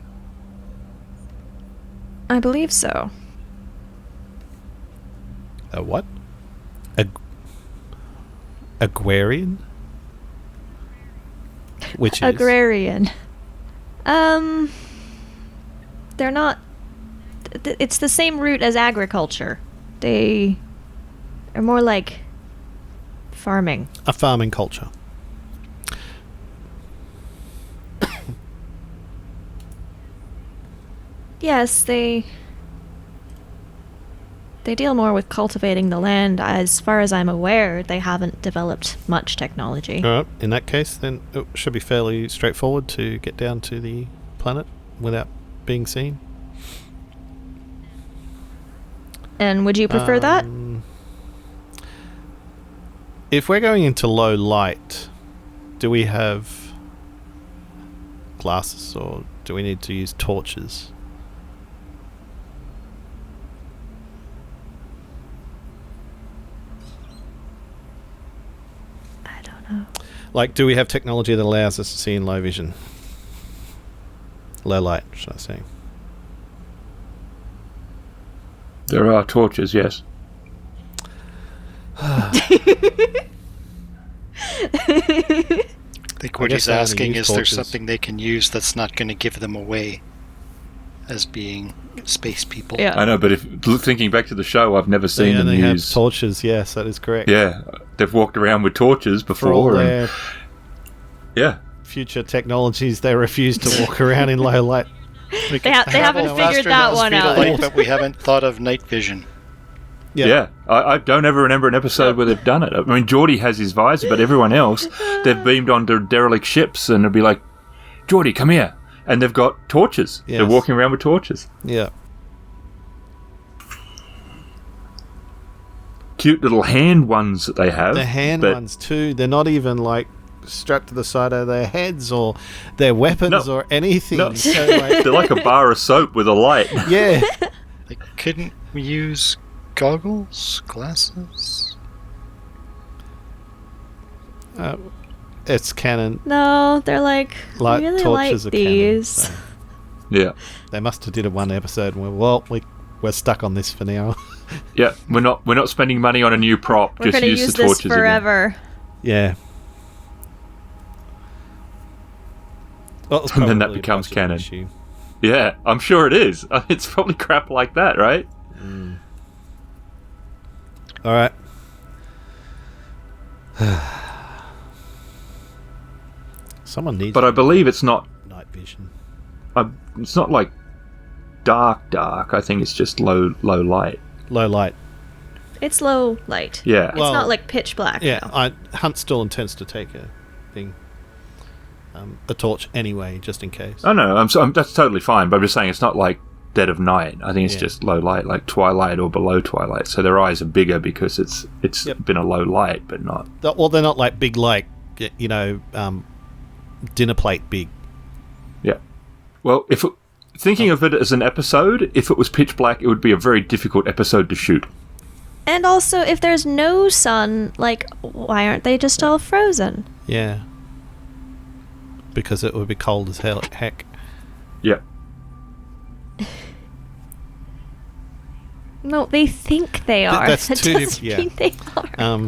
I believe so. A what? Agrarian? Which is? Agrarian. They're not... It's the same root as agriculture. They are more like farming. A farming culture. Yes, they deal more with cultivating the land. As far as I'm aware, they haven't developed much technology. Alright, in that case, then it should be fairly straightforward to get down to the planet without being seen. And would you prefer that? If we're going into low light, do we have glasses or do we need to use torches? I don't know. Like, do we have technology that allows us to see in low vision? Low light, should I say. There are torches, yes. I think what he's guess I only asking use is there torches. something they can use that's not going to give them away as being space people. Yeah. I know, but thinking back to the show, I've never seen them They have use... torches, yes, that is correct. Yeah, they've walked around with torches For all before. And, their yeah, future technologies, they refuse to walk around in low light. We They can haven't travel figured faster that than the one speed of out. light, but we haven't thought of night vision. yeah. I don't ever remember an episode where they've done it. I mean, Geordie has his visor, but everyone else, they've beamed onto derelict ships and it'll be like, Geordie, come here. And they've got torches. Yes. They're walking around with torches. Yeah. Cute little hand ones that they have. The hand but ones too, they're not even like strapped to the side of their heads or their weapons No. or anything. No. So, like, They're like a bar of soap with a light. yeah. Like, couldn't we use goggles, glasses? It's canon. No, they're like Light really torches like are canon. these. So Yeah. they must have did it one episode and we're stuck on this for now. Yeah. We're not spending money on a new prop. We're just gonna use use the this torches again. forever. Yeah. Well, it's And then that probably a becomes budget canon. issue. Yeah, I'm sure it is. It's probably crap like that, right? All right. Someone needs But I believe it's not. night vision. It's not like dark. I think it's just low light. Low light. It's low light. Yeah. It's Well, not like pitch black. Yeah, no. Hunt still intends to take a thing, a torch anyway, just in case. Oh no, that's totally fine. But I'm just saying it's not like dead of night. I think it's Yeah. just low light, like twilight or below twilight. So their eyes are bigger because it's Yep. been a low light, but not. Well, they're not like big, like dinner plate big. Yeah. Well, thinking of it as an episode, if it was pitch black, it would be a very difficult episode to shoot. And also, if there's no sun, like, why aren't they just all frozen? Yeah. Because it would be cold as heck. Yeah. No, they think they are. that's That two doesn't yeah. mean they are.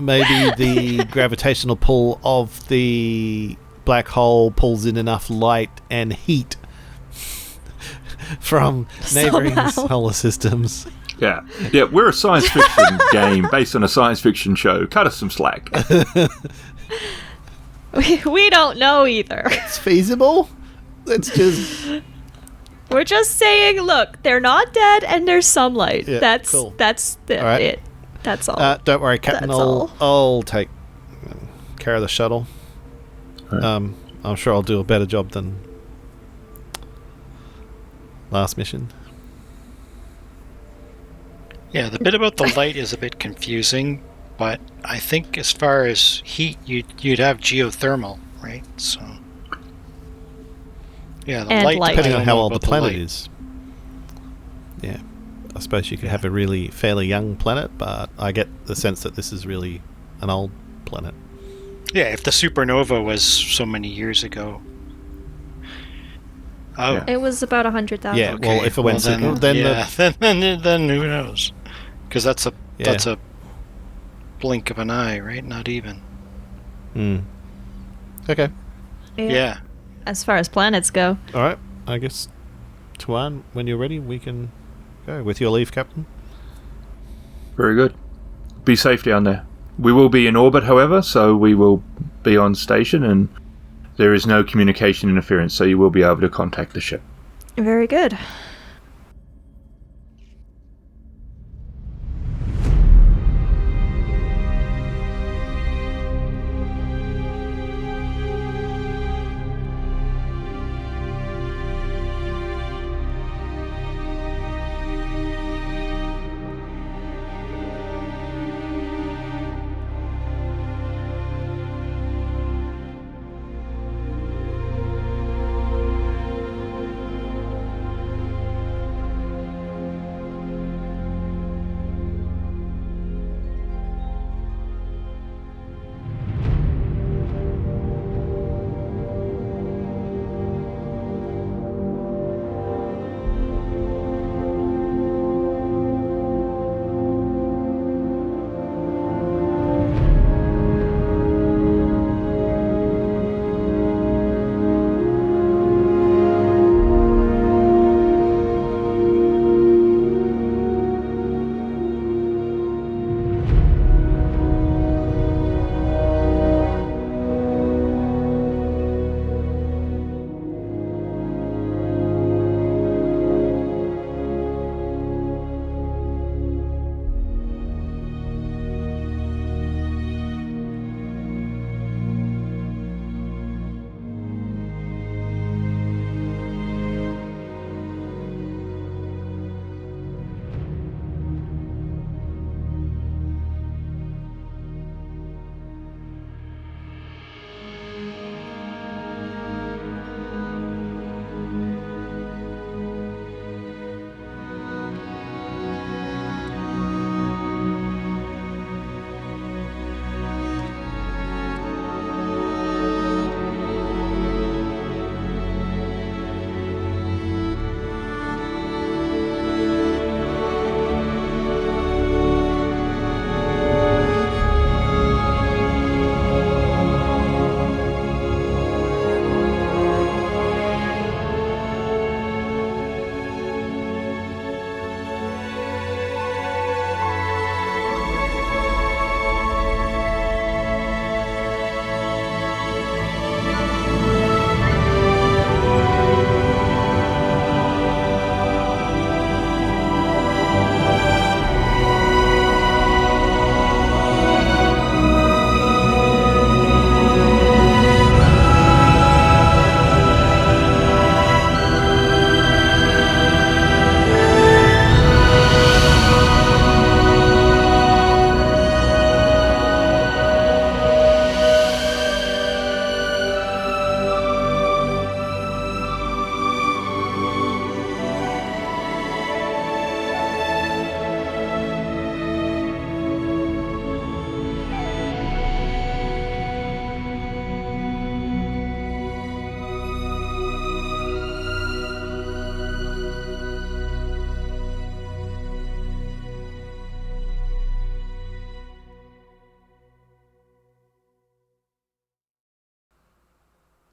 Maybe the gravitational pull of the black hole pulls in enough light and heat from neighboring Somehow. solar systems. Yeah. Yeah, we're a science fiction game based on a science fiction show. Cut us some slack. We don't know either. It's feasible. It's just We're just saying, look, they're not dead and there's sunlight. Yeah, that's cool. that's the, All right. it. That's all. don't worry, Captain. That's all. I'll take care of the shuttle. Right. I'm sure I'll do a better job than last mission. Yeah, the bit about the light is a bit confusing, but I think as far as heat, you'd have geothermal, right? So, yeah, the And light. light. Depending I on don't how know old the about planet light. is. Yeah. I suppose you could have a really fairly young planet, but I get the sense that this is really an old planet. Yeah, if the supernova was so many years ago. Oh, Yeah. It was about 100,000. Yeah, well, if it went then, then yeah, then who knows? Because that's a blink of an eye, right? Not even. Okay. Yeah. As far as planets go. All right. I guess, Tuan, when you're ready, we can go. With your leave, Captain. Very good. Be safe down there. We will be in orbit, however, so we will be on station, and there is no communication interference, so you will be able to contact the ship. Very good.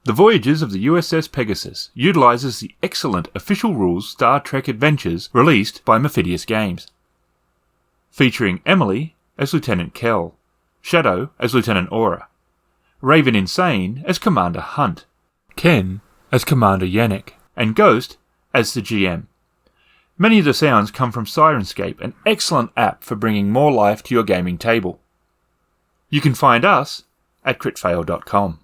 The Voyages of the U.S.S. Pegasus utilizes the excellent official rules Star Trek Adventures released by Mephidius Games. Featuring Emily as Lieutenant Kelle, Shadow as Lieutenant Aura, Raveninsane as Commander Hunt, Ken as Commander Yennek, and Ghost as the GM. Many of the sounds come from Sirenscape, an excellent app for bringing more life to your gaming table. You can find us at critfail.com.